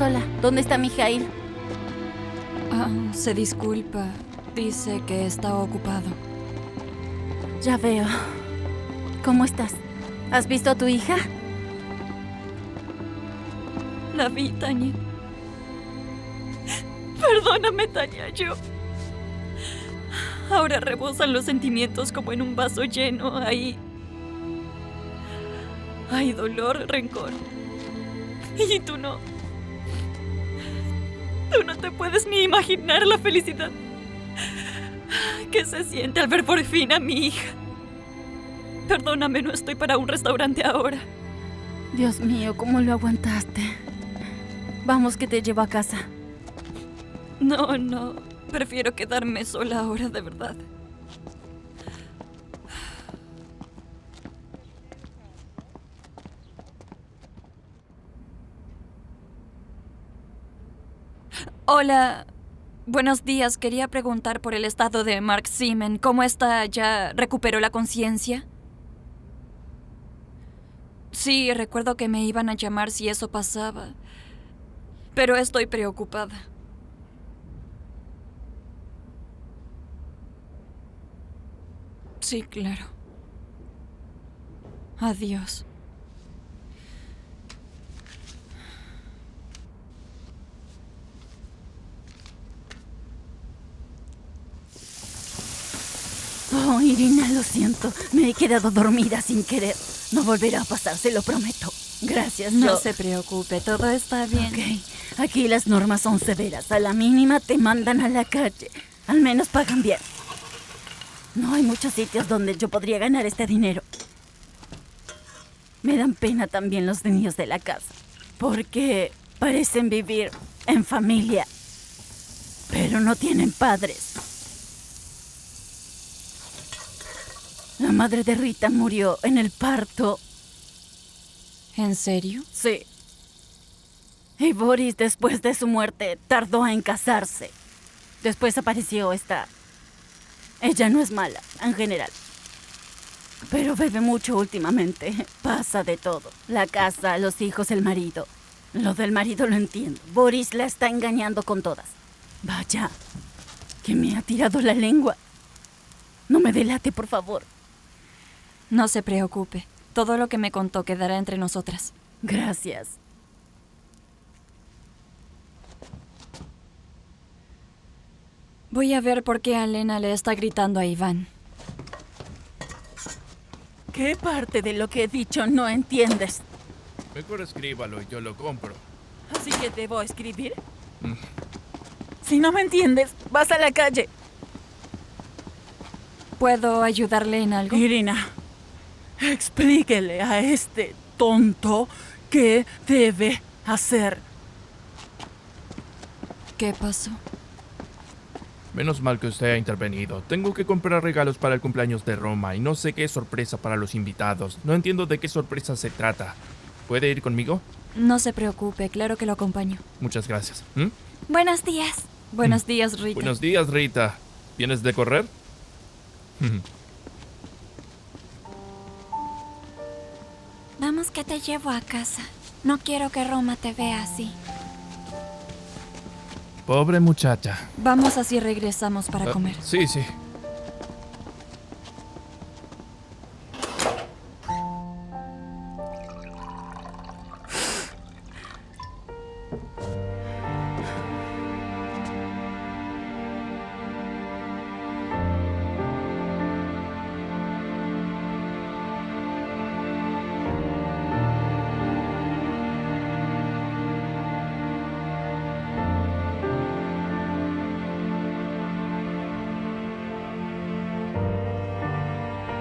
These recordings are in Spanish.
sola. ¿Dónde está Mijail? Se disculpa. Dice que está ocupado. Ya veo. ¿Cómo estás? ¿Has visto a tu hija? La vi, Tanya. Perdóname, Tanya, yo... Ahora rebosan los sentimientos como en un vaso lleno. Hay dolor, rencor. Y tú no te puedes ni imaginar la felicidad que se siente al ver por fin a mi hija. Perdóname, no estoy para un restaurante ahora. Dios mío, ¿cómo lo aguantaste? Vamos, que te llevo a casa. No. Prefiero quedarme sola ahora, de verdad. Hola. Buenos días. Quería preguntar por el estado de Mark Seaman. ¿Cómo está? ¿Ya recuperó la conciencia? Sí, recuerdo que me iban a llamar si eso pasaba. Pero estoy preocupada. Sí, claro. Adiós. Oh, Irina, lo siento. Me he quedado dormida sin querer. No volverá a pasar, se lo prometo. Gracias, No se preocupe, todo está bien. Ok, aquí las normas son severas. A la mínima te mandan a la calle. Al menos pagan bien. No hay muchos sitios donde yo podría ganar este dinero. Me dan pena también los niños de la casa, porque parecen vivir en familia, pero no tienen padres. La madre de Rita murió en el parto. ¿En serio? Sí. Y Boris, después de su muerte, tardó en casarse. Después apareció esta... Ella no es mala, en general. Pero bebe mucho últimamente. Pasa de todo. La casa, los hijos, el marido. Lo del marido lo entiendo. Boris la está engañando con todas. Vaya, que me ha tirado la lengua. No me delate, por favor. No se preocupe. Todo lo que me contó quedará entre nosotras. Gracias. Voy a ver por qué Alena le está gritando a Iván. ¿Qué parte de lo que he dicho no entiendes? Mejor escríbalo y yo lo compro. ¿Así que debo escribir? Si no me entiendes, vas a la calle. ¿Puedo ayudarle en algo? Irina, explíquele a este tonto qué debe hacer. ¿Qué pasó? Menos mal que usted ha intervenido. Tengo que comprar regalos para el cumpleaños de Roma y no sé qué sorpresa para los invitados. No entiendo de qué sorpresa se trata. ¿Puede ir conmigo? No se preocupe, claro que lo acompaño. Muchas gracias. Buenos días. Buenos días, Rita. Buenos días, Rita. ¿Vienes de correr? Vamos, que te llevo a casa. No quiero que Roma te vea así. Pobre muchacha. Vamos, así regresamos para comer. Sí.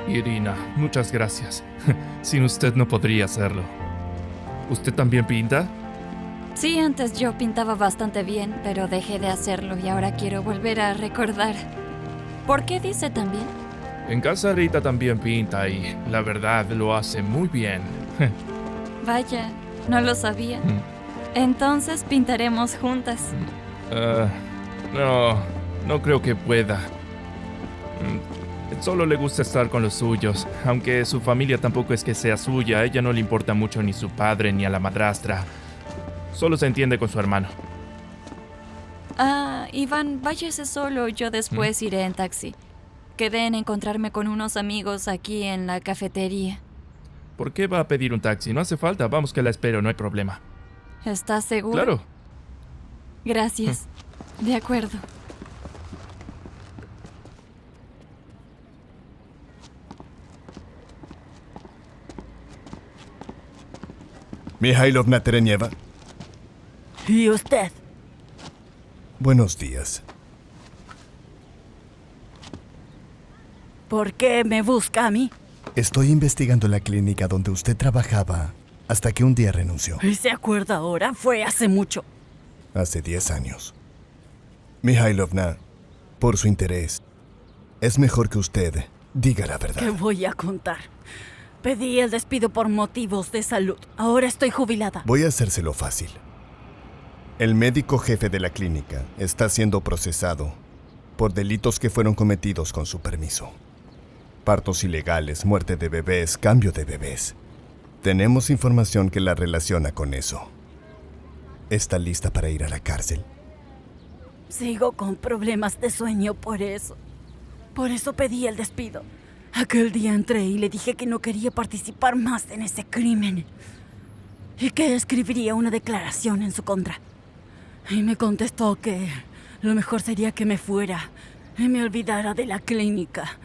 Irina, muchas gracias. Sin usted no podría hacerlo. ¿Usted también pinta? Sí, antes yo pintaba bastante bien, pero dejé de hacerlo y ahora quiero volver a recordar. ¿Por qué dice también? En casa Rita también pinta y la verdad lo hace muy bien. Vaya, no lo sabía. Entonces pintaremos juntas. No creo que pueda. Solo le gusta estar con los suyos, aunque su familia tampoco es que sea suya. A ella no le importa mucho ni su padre ni a la madrastra. Solo se entiende con su hermano. Iván, váyase solo. Yo después iré en taxi. Quedé en encontrarme con unos amigos aquí en la cafetería. ¿Por qué va a pedir un taxi? No hace falta. Vamos que la espero, no hay problema. ¿Estás seguro? Claro. Gracias. De acuerdo. Mikhailovna Terenieva. ¿Y usted? Buenos días. ¿Por qué me busca a mí? Estoy investigando la clínica donde usted trabajaba hasta que un día renunció. ¿Y se acuerda ahora? Fue hace mucho. Hace 10 años. Mikhailovna, por su interés, es mejor que usted diga la ¿Qué verdad. voy a contar? Pedí el despido por motivos de salud. Ahora estoy jubilada. Voy a hacérselo fácil. El médico jefe de la clínica está siendo procesado por delitos que fueron cometidos con su permiso. Partos ilegales, muerte de bebés, cambio de bebés. Tenemos información que la relaciona con eso. ¿Está lista para ir a la cárcel? Sigo con problemas de sueño por eso. Por eso pedí el despido. Aquel día entré y le dije que no quería participar más en ese crimen. Y que escribiría una declaración en su contra. Y me contestó que lo mejor sería que me fuera y me olvidara de la clínica.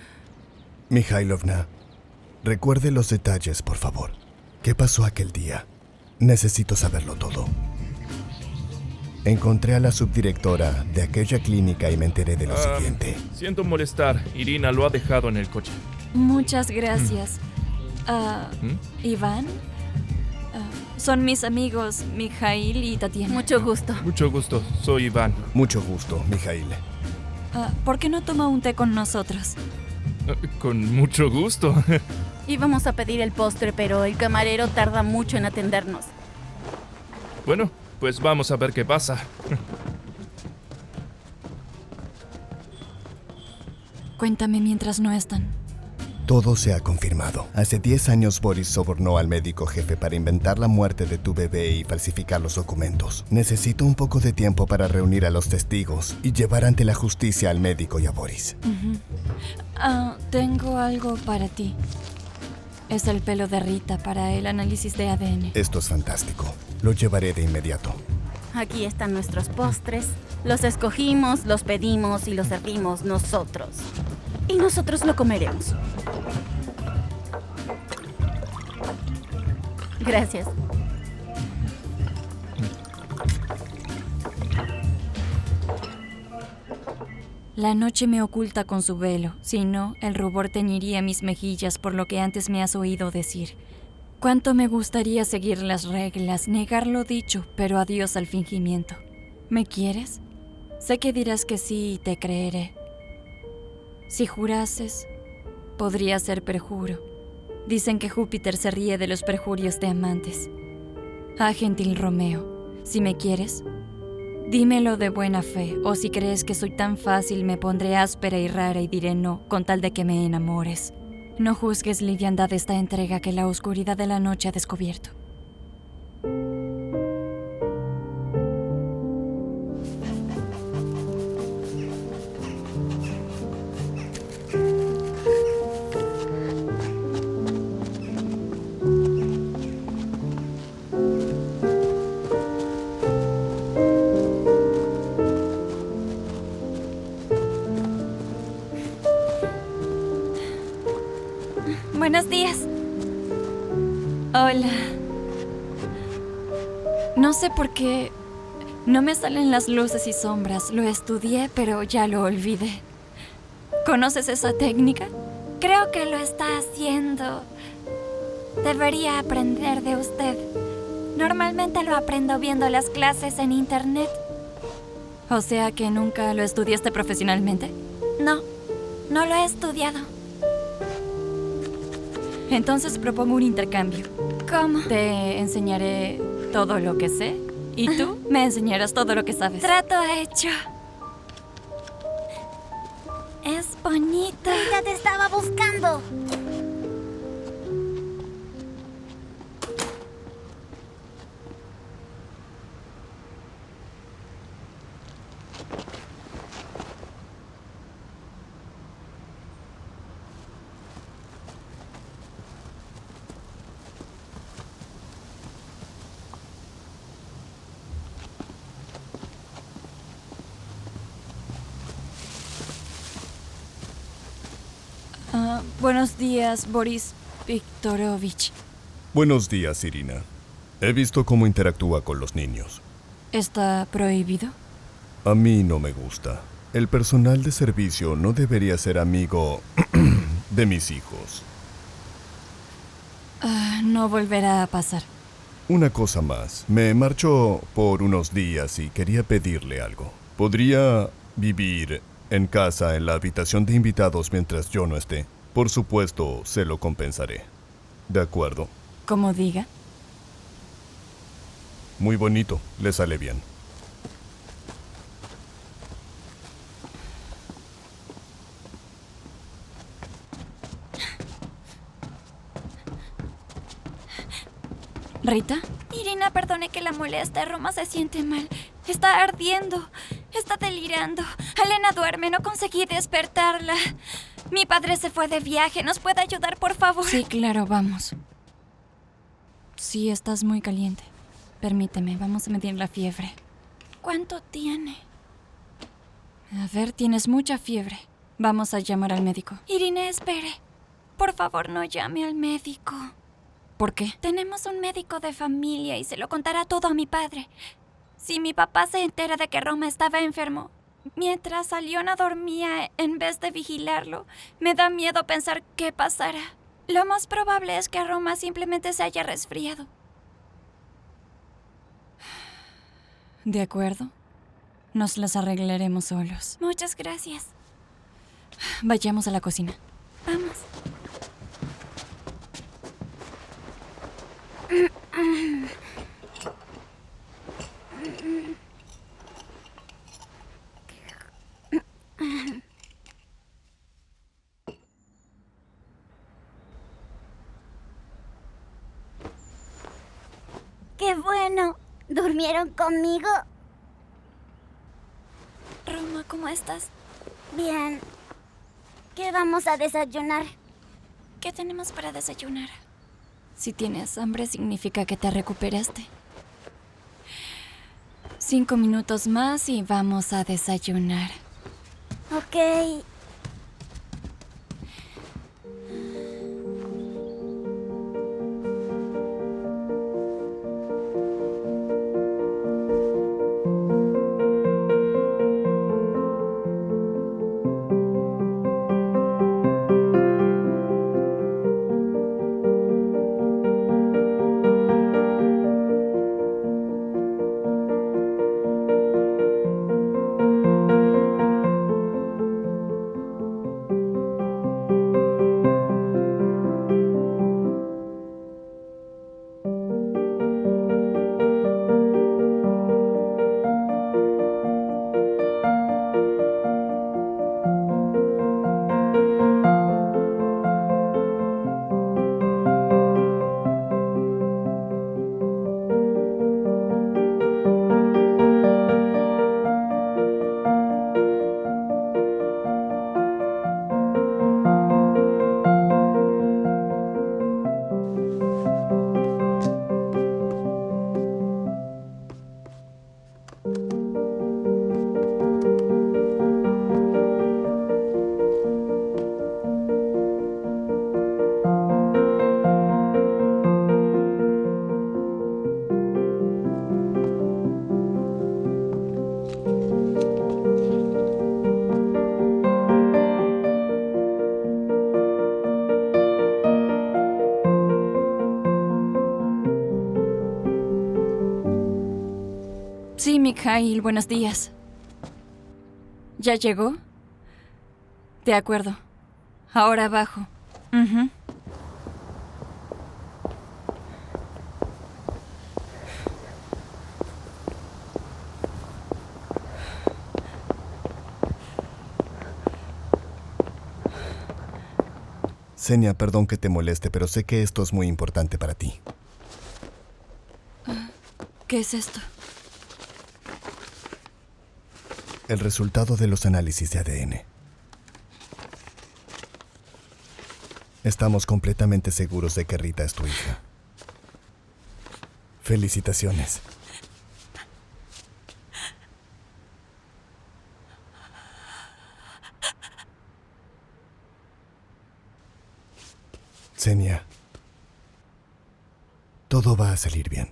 Mikhailovna, recuerde los detalles, por favor. ¿Qué pasó aquel día? Necesito saberlo todo. Encontré a la subdirectora de aquella clínica y me enteré de lo siguiente. Siento molestar. Irina lo ha dejado en el coche. Muchas gracias. Iván, son mis amigos Mikhail y Tatiana. Mucho gusto. Mucho gusto. Soy Iván. Mucho gusto, Mikhail. ¿Por qué no toma un té con nosotros? Con mucho gusto. Íbamos a pedir el postre, pero el camarero tarda mucho en atendernos. Bueno, pues vamos a ver qué pasa. Cuéntame mientras no están. Todo se ha confirmado. Hace 10 años Boris sobornó al médico jefe para inventar la muerte de tu bebé y falsificar los documentos. Necesito un poco de tiempo para reunir a los testigos y llevar ante la justicia al médico y a Boris. Tengo algo para ti. Es el pelo de Rita para el análisis de ADN. Esto es fantástico. Lo llevaré de inmediato. Aquí están nuestros postres. Los escogimos, los pedimos y los servimos nosotros. Y nosotros lo comeremos. Gracias. La noche me oculta con su velo, si no, el rubor teñiría mis mejillas por lo que antes me has oído decir. Cuánto me gustaría seguir las reglas, negar lo dicho, pero adiós al fingimiento. ¿Me quieres? Sé que dirás que sí y te creeré. Si jurases, podría ser perjuro. Dicen que Júpiter se ríe de los perjurios de amantes. Gentil Romeo, si me quieres, dímelo de buena fe, o si crees que soy tan fácil me pondré áspera y rara y diré no, con tal de que me enamores. No juzgues liviandad esta entrega que la oscuridad de la noche ha descubierto. Buenos días. Hola. No sé por qué no me salen las luces y sombras. Lo estudié, pero ya lo olvidé. ¿Conoces esa técnica? Creo que lo está haciendo. Debería aprender de usted. Normalmente lo aprendo viendo las clases en internet. O sea que nunca lo estudiaste profesionalmente. No, no lo he estudiado. Entonces propongo un intercambio. ¿Cómo? Te enseñaré todo lo que sé y tú me enseñarás todo lo que sabes. Trato hecho. Es bonito. Rita te estaba buscando. Buenos días, Boris Viktorovich. Buenos días, Irina. He visto cómo interactúa con los niños. ¿Está prohibido? A mí no me gusta. El personal de servicio no debería ser amigo de mis hijos. No volverá a pasar. Una cosa más. Me marcho por unos días y quería pedirle algo. ¿Podría vivir en casa en la habitación de invitados mientras yo no esté? Por supuesto, se lo compensaré. ¿De acuerdo? Como diga. Muy bonito. Le sale bien. ¿Rita? Irina, perdone que la moleste. Roma se siente mal. Está ardiendo. Está delirando. Elena duerme. No conseguí despertarla. Mi padre se fue de viaje. ¿Nos puede ayudar, por favor? Sí, claro, vamos. Sí, estás muy caliente. Permíteme, vamos a medir la fiebre. ¿Cuánto tiene? A ver, tienes mucha fiebre. Vamos a llamar al médico. Irina, espere. Por favor, no llame al médico. ¿Por qué? Tenemos un médico de familia y se lo contará todo a mi padre. Si mi papá se entera de que Roma estaba enfermo, mientras Aliona dormía en vez de vigilarlo, me da miedo pensar qué pasará. Lo más probable es que Roma simplemente se haya resfriado. De acuerdo. Nos las arreglaremos solos. Muchas gracias. Vayamos a la cocina. Vamos. ¡Qué bueno! ¿Durmieron conmigo? Roma, ¿cómo estás? Bien. ¿Qué vamos a desayunar? ¿Qué tenemos para desayunar? Si tienes hambre, significa que te recuperaste. 5 minutos más y vamos a desayunar. Ok. Sí, Mikhail, buenos días. ¿Ya llegó? De acuerdo. Ahora bajo. Ujú. Senia, perdón que te moleste, pero sé que esto es muy importante para ti. ¿Qué es esto? El resultado de los análisis de ADN. Estamos completamente seguros de que Rita es tu hija. Felicitaciones. Xenia, todo va a salir bien.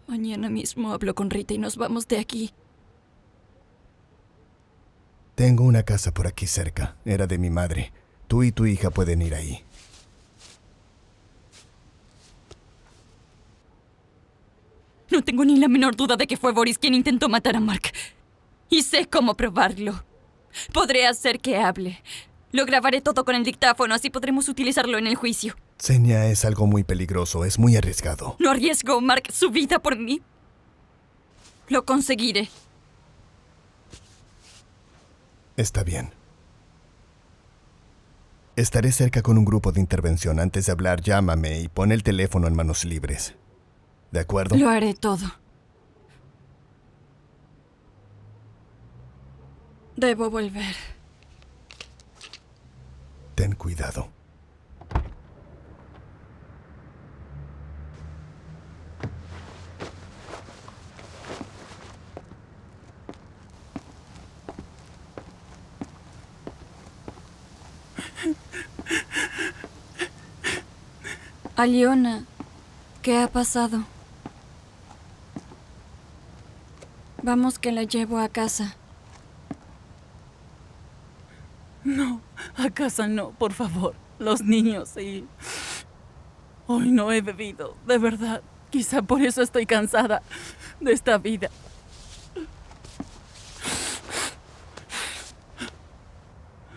Mañana mismo hablo con Rita y nos vamos de aquí. Tengo una casa por aquí cerca. Era de mi madre. Tú y tu hija pueden ir ahí. No tengo ni la menor duda de que fue Boris quien intentó matar a Mark. Y sé cómo probarlo. Podré hacer que hable. Lo grabaré todo con el dictáfono, así podremos utilizarlo en el juicio. Xenia, es algo muy peligroso, es muy arriesgado. ¿No arriesgó Mark su vida por mí? Lo conseguiré. Está bien. Estaré cerca con un grupo de intervención. Antes de hablar, llámame y pon el teléfono en manos libres. ¿De acuerdo? Lo haré todo. Debo volver. Ten cuidado. Aliona, ¿qué ha pasado? Vamos que la llevo a casa. No, a casa no, por favor. Los niños y... Hoy no he bebido, de verdad. Quizá por eso estoy cansada de esta vida.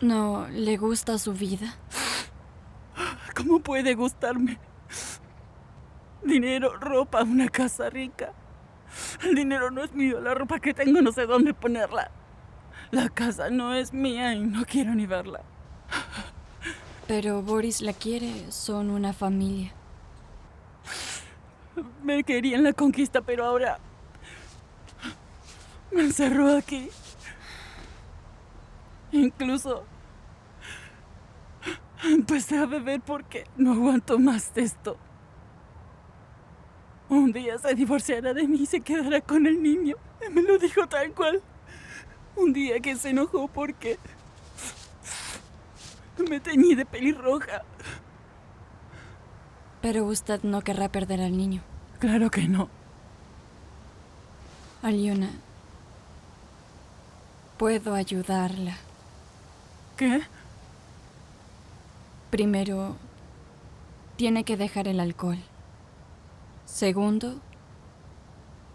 ¿No le gusta su vida? ¿Cómo puede gustarme? Dinero, ropa, una casa rica. El dinero no es mío, la ropa que tengo no sé dónde ponerla. La casa no es mía y no quiero ni verla. Pero Boris la quiere, son una familia. Me quería en la conquista, pero ahora me encerró aquí. Incluso empecé a beber porque no aguanto más de esto. Un día se divorciará de mí y se quedará con el niño. Me lo dijo tal cual. Un día que se enojó porque me teñí de pelirroja. Pero usted no querrá perder al niño. Claro que no. Aliona, puedo ayudarla. ¿Qué? Primero, tiene que dejar el alcohol. Segundo,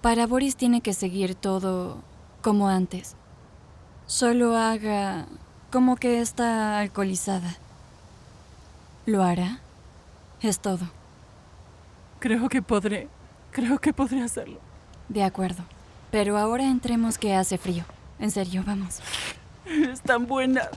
para Boris tiene que seguir todo como antes. Solo haga como que está alcoholizada. ¿Lo hará? Es todo. Creo que podré hacerlo. De acuerdo. Pero ahora entremos que hace frío. En serio, vamos. Eres tan buena.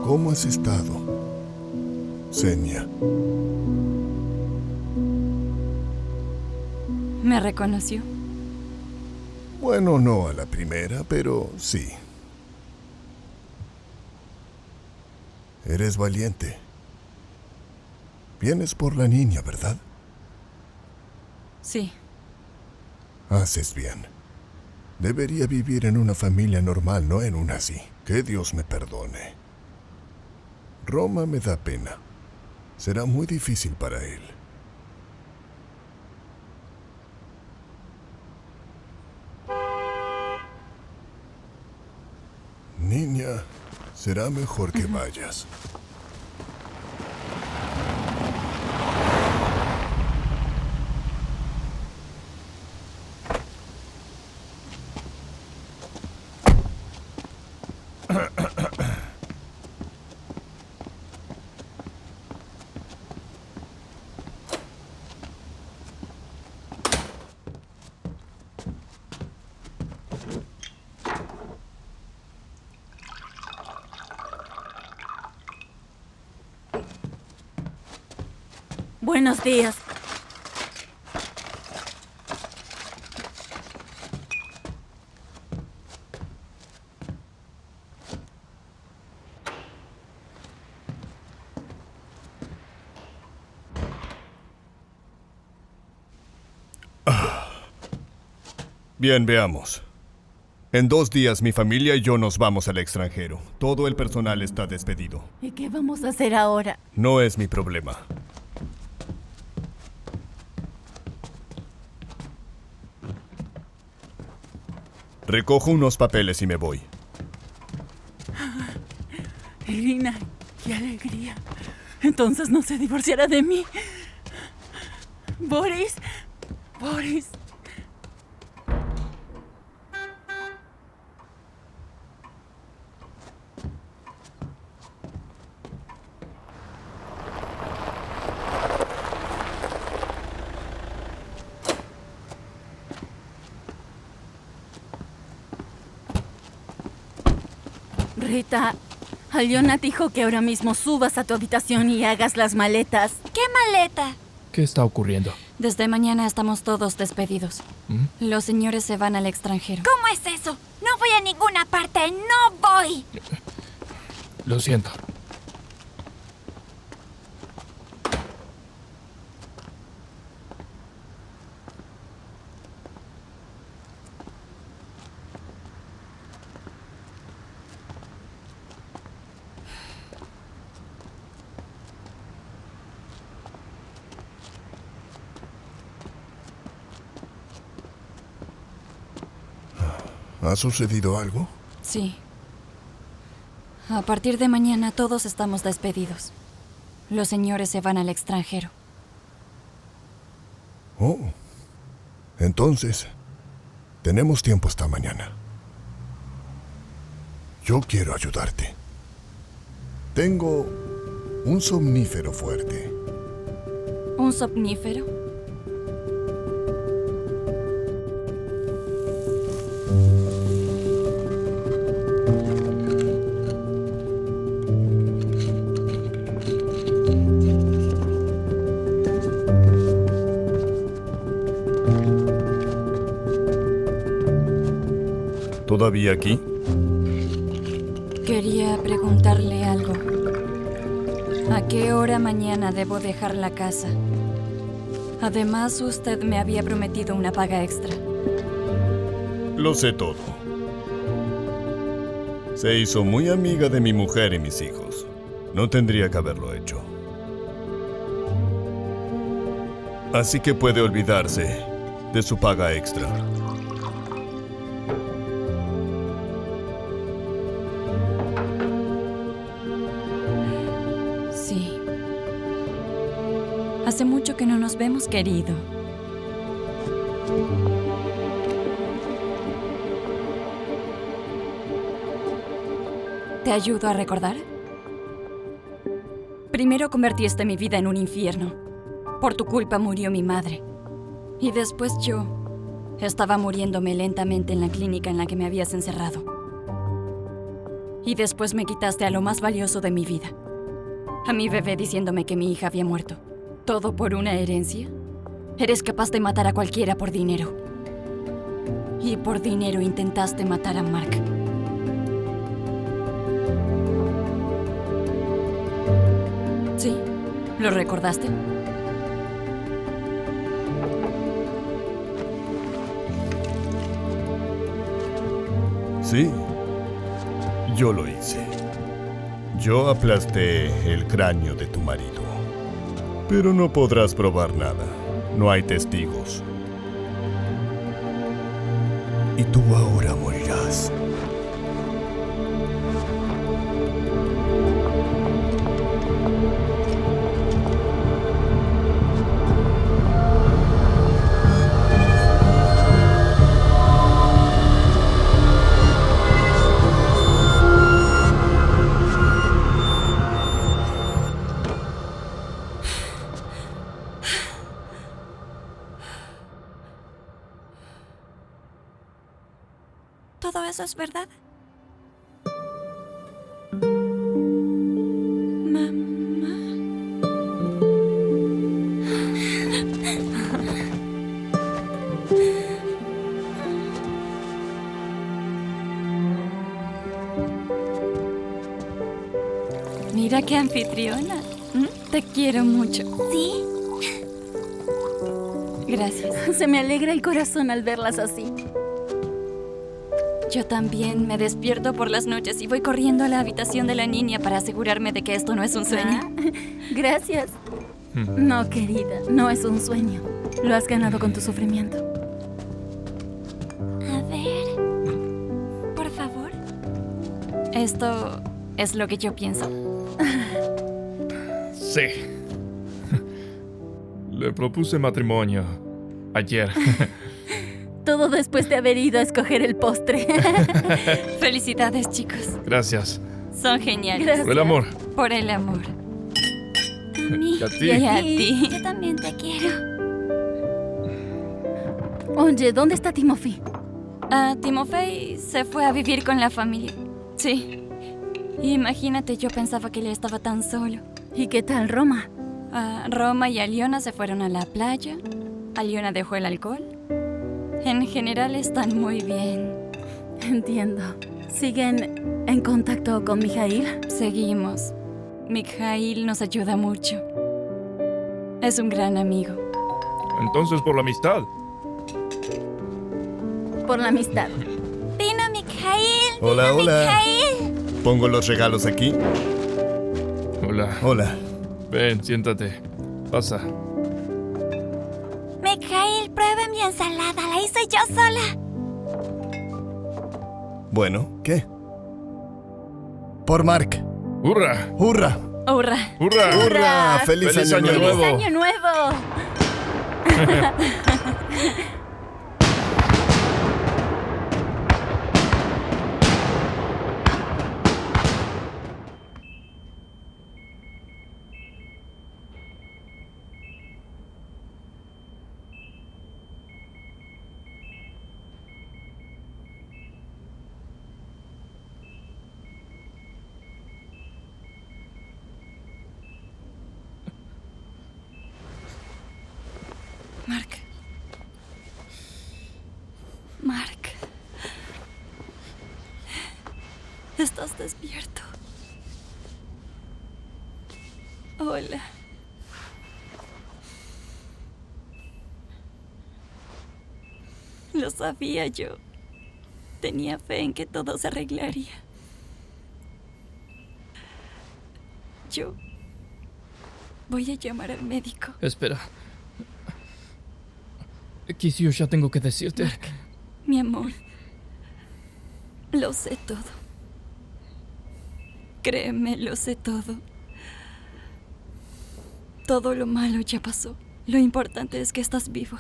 ¿Cómo has estado, Xenia? ¿Me reconoció? Bueno, no a la primera, pero sí. Eres valiente. Vienes por la niña, ¿verdad? Sí. Haces bien. Debería vivir en una familia normal, no en una así. Que Dios me perdone. Roma me da pena. Será muy difícil para él. Niña, será mejor que vayas. Buenos días. Bien, veamos. En 2 días mi familia y yo nos vamos al extranjero. Todo el personal está despedido. ¿Y qué vamos a hacer ahora? No es mi problema. Recojo unos papeles y me voy. Irina, qué alegría. Entonces no se divorciará de mí. Boris. Boris. Rita, Alyona dijo que ahora mismo subas a tu habitación y hagas las maletas. ¿Qué maleta? ¿Qué está ocurriendo? Desde mañana estamos todos despedidos. Los señores se van al extranjero. ¿Cómo es eso? No voy a ninguna parte, no voy. Lo siento. ¿Ha sucedido algo? Sí. A partir de mañana todos estamos despedidos. Los señores se van al extranjero. Oh. Entonces, tenemos tiempo hasta mañana. Yo quiero ayudarte. Tengo un somnífero fuerte. ¿Un somnífero? ¿Todavía aquí? Quería preguntarle algo. ¿A qué hora mañana debo dejar la casa? Además, usted me había prometido una paga extra. Lo sé todo. Se hizo muy amiga de mi mujer y mis hijos. No tendría que haberlo hecho. Así que puede olvidarse de su paga extra. Sí. Hace mucho que no nos vemos, querido. ¿Te ayudo a recordar? Primero convertiste mi vida en un infierno. Por tu culpa murió mi madre. Y después yo estaba muriéndome lentamente en la clínica en la que me habías encerrado. Y después me quitaste a lo más valioso de mi vida. A mi bebé diciéndome que mi hija había muerto. ¿Todo por una herencia? Eres capaz de matar a cualquiera por dinero. Y por dinero intentaste matar a Mark. Sí, ¿Lo recordaste? Sí, yo lo hice. Yo aplasté el cráneo de tu marido. Pero no podrás probar nada. No hay testigos. Y tú ahora morirás. ¿Todo eso es verdad? Mamá. Mira qué anfitriona. Te quiero mucho. ¿Sí? Gracias. Se me alegra el corazón al verlas así. Yo también me despierto por las noches y voy corriendo a la habitación de la niña para asegurarme de que esto no es un sueño. Gracias. No, querida, no es un sueño. Lo has ganado con tu sufrimiento. A ver. Por favor. Esto es lo que yo pienso. Sí. Le propuse matrimonio ayer. Todo después de haber ido a escoger el postre. Felicidades, chicos. Gracias. Son geniales. Gracias. Por el amor. Por el amor. A mí. Y a ti. Y a ti. Yo también te quiero. Oye, ¿dónde está Timofey? Timofey se fue a vivir con la familia. Sí. Imagínate, yo pensaba que él estaba tan solo. ¿Y qué tal Roma? Roma y Aliona se fueron a la playa. Aliona dejó el alcohol. En general están muy bien. Entiendo. ¿Siguen en contacto con Mijail? Seguimos. Mikhail nos ayuda mucho. Es un gran amigo. Entonces por la amistad. Por la amistad. Vino Mikhail. Hola, hola. Mikhail. ¿Pongo los regalos aquí? Hola. Hola. Ven, siéntate. Pasa. Mikhail, pruebe mi ensalada. La hice yo sola. Bueno, ¿qué? Por Mark. ¡Hurra! ¡Hurra! ¡Hurra! ¡Hurra! ¡Hurra! ¡Feliz, ¡Feliz año año nuevo! nuevo! ¡Año nuevo! Mark. Mark. ¿Estás despierto? Hola. Lo sabía yo. Tenía fe en que todo se arreglaría. Yo voy a llamar al médico. Espera. Kisio, ya tengo que decirte. Mi amor, lo sé todo. Créeme, lo sé todo. Todo lo malo ya pasó. Lo importante es que estás vivo.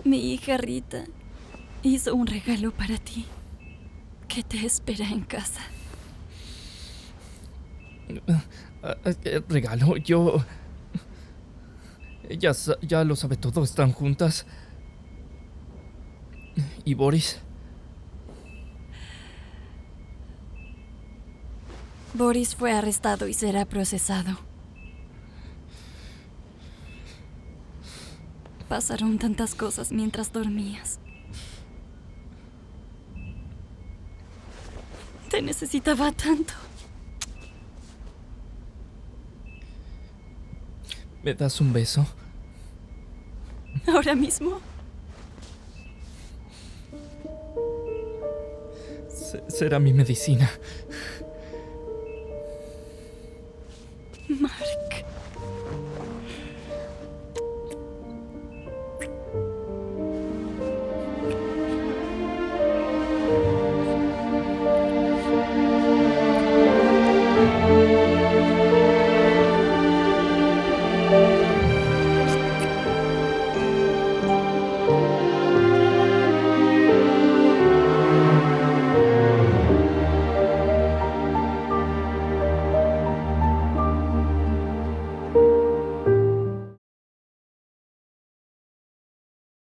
Mi hija Rita hizo un regalo para ti que te espera en casa. Regalo, yo... Ella ya lo sabe todo, están juntas. ¿Y Boris? Boris fue arrestado y será procesado. Pasaron tantas cosas mientras dormías. Te necesitaba tanto. ¿Me das un beso? ¿Ahora mismo? Será mi medicina. Mark.